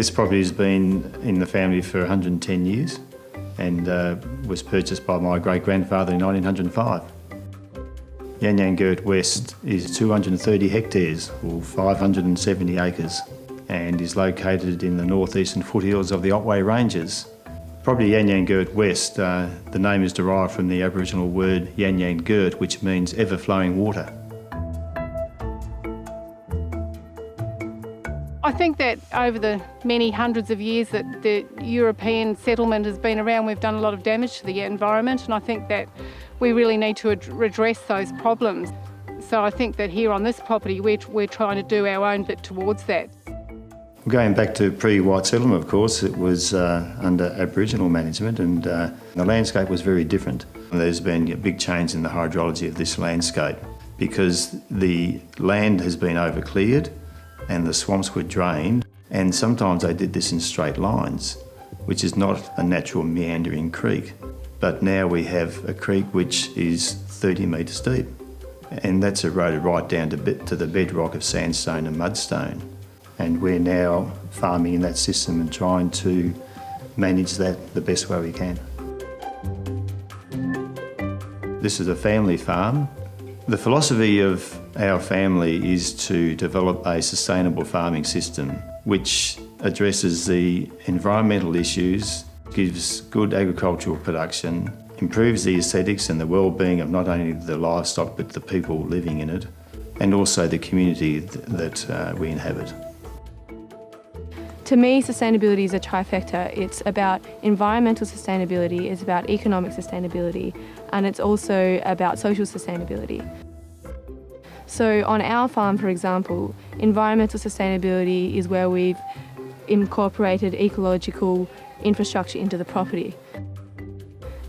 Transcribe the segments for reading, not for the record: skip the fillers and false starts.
This property has been in the family for 110 years and was purchased by my great-grandfather in 1905. Yan Yan Gurt West is 230 hectares or 570 acres and is located in the northeastern foothills of the Otway Ranges. Property Yan Yan Gurt West, the name is derived from the Aboriginal word Yan Yan Gurt, which means ever-flowing water. I think that over the many hundreds of years that the European settlement has been around, we've done a lot of damage to the environment, and I think that we really need to redress those problems. So I think that here on this property, we're trying to do our own bit towards that. Going back to pre-white settlement, of course, it was under Aboriginal management and the landscape was very different. There's been a big change in the hydrology of this landscape because the land has been overcleared and the swamps were drained, and sometimes they did this in straight lines, which is not a natural meandering creek. But now we have a creek which is 30 metres deep, and that's eroded right down to the bedrock of sandstone and mudstone. And we're now farming in that system and trying to manage that the best way we can. This is a family farm. The philosophy of our family is to develop a sustainable farming system which addresses the environmental issues, gives good agricultural production, improves the aesthetics and the well-being of not only the livestock but the people living in it, and also the community that we inhabit. To me, sustainability is a trifecta. It's about environmental sustainability, it's about economic sustainability, and it's also about social sustainability. So on our farm, for example, environmental sustainability is where we've incorporated ecological infrastructure into the property.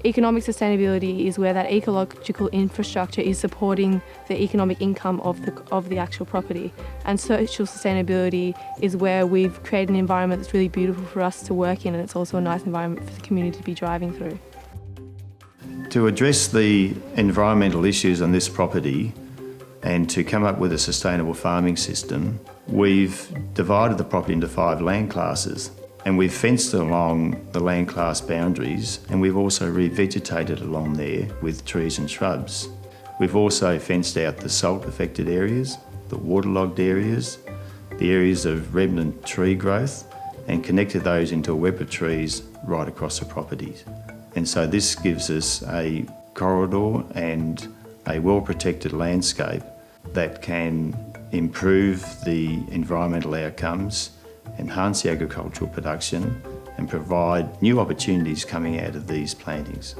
Economic sustainability is where that ecological infrastructure is supporting the economic income of the actual property. And social sustainability is where we've created an environment that's really beautiful for us to work in, and it's also a nice environment for the community to be driving through. To address the environmental issues on this property and to come up with a sustainable farming system, we've divided the property into 5 land classes. And we've fenced along the land class boundaries, and we've also revegetated along there with trees and shrubs. We've also fenced out the salt affected areas, the waterlogged areas, the areas of remnant tree growth, and connected those into a web of trees right across the properties. And so this gives us a corridor and a well-protected landscape that can improve the environmental outcomes, enhance the agricultural production, and provide new opportunities coming out of these plantings.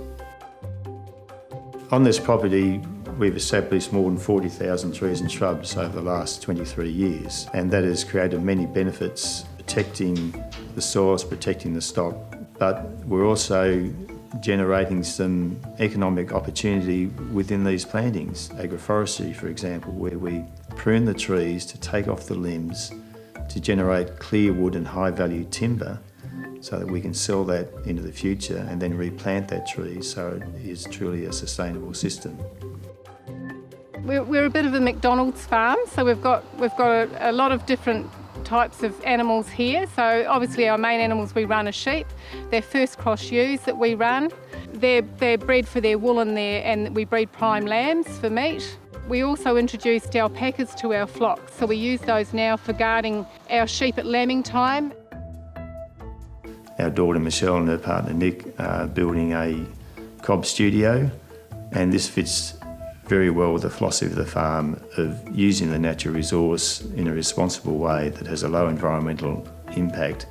On this property, we've established more than 40,000 trees and shrubs over the last 23 years, and that has created many benefits, protecting the soils, protecting the stock, but we're also generating some economic opportunity within these plantings. Agroforestry, for example, where we prune the trees to take off the limbs to generate clear wood and high-value timber so that we can sell that into the future and then replant that tree so it is truly a sustainable system. We're a bit of a McDonald's farm, so we've got a lot of different types of animals here. So obviously our main animals we run are sheep. They're first cross ewes that we run. They're bred for their wool and we breed prime lambs for meat. We also introduced alpacas to our flock, so we use those now for guarding our sheep at lambing time. Our daughter Michelle and her partner Nick are building a cob studio, and this fits very well with the philosophy of the farm of using the natural resource in a responsible way that has a low environmental impact.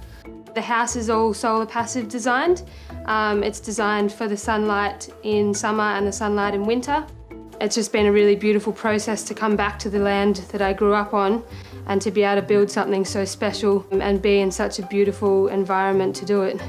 The house is all solar passive designed. It's designed for the sunlight in summer and the sunlight in winter. It's just been a really beautiful process to come back to the land that I grew up on and to be able to build something so special and be in such a beautiful environment to do it.